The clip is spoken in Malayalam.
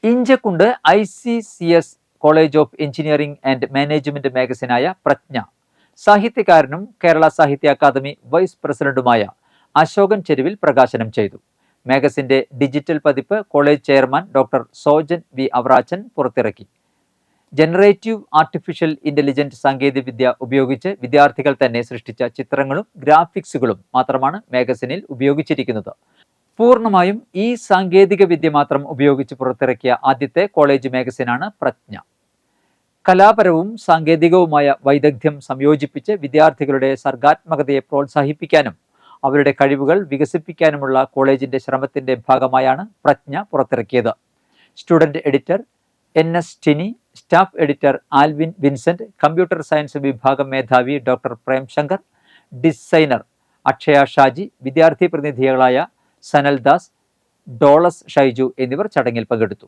Inchakkundu ICCS college of engineering and management മാഗസിനായ പ്രജ്ഞ സാഹിത്യകാരനും കേരള സാഹിത്യ അക്കാദമി വൈസ് പ്രസിഡന്റുമായ അശോകൻ ചെരുവിൽ പ്രകാശനം ചെയ്തു. മാഗസിന്റെ ഡിജിറ്റൽ പതിപ്പ് college chairman doctor Sojan V Avarachan പുറത്തിറക്കി. ജനറേറ്റീവ് ആർട്ടിഫിഷ്യൽ ഇന്റലിജന്റ് സാങ്കേതികവിദ്യ ഉപയോഗിച്ച് വിദ്യാർത്ഥികൾ തന്നെ സൃഷ്ടിച്ച ചിത്രങ്ങളും ഗ്രാഫിക്സുകളും മാത്രമാണ് മാഗസിനിൽ ഉപയോഗിച്ചിരിക്കുന്നത്. പൂർണ്ണമായും ഈ സാങ്കേതിക വിദ്യ മാത്രം ഉപയോഗിച്ച് പുറത്തിറക്കിയ ആദ്യത്തെ കോളേജ് മാഗസിനാണ് പ്രജ്ഞ. കലാപരവും സാങ്കേതികവുമായ വൈദഗ്ധ്യം സംയോജിപ്പിച്ച് വിദ്യാർത്ഥികളുടെ സർഗാത്മകതയെ പ്രോത്സാഹിപ്പിക്കാനും അവരുടെ കഴിവുകൾ വികസിപ്പിക്കാനുമുള്ള കോളേജിന്റെ ശ്രമത്തിന്റെ ഭാഗമായാണ് പ്രജ്ഞ പുറത്തിറക്കിയത്. Student editor NS Tini, staff editor Alvin Vincent, computer science വിഭാഗം മേധാവി ഡോക്ടർ പ്രേംശങ്കർ, ഡിസൈനർ അക്ഷയ ഷാജി, വിദ്യാർത്ഥി പ്രതിനിധികളായ സനൽ ദാസ്, ഡോളസ് ഷൈജു എന്നിവർ ചടങ്ങിൽ പങ്കെടുത്തു.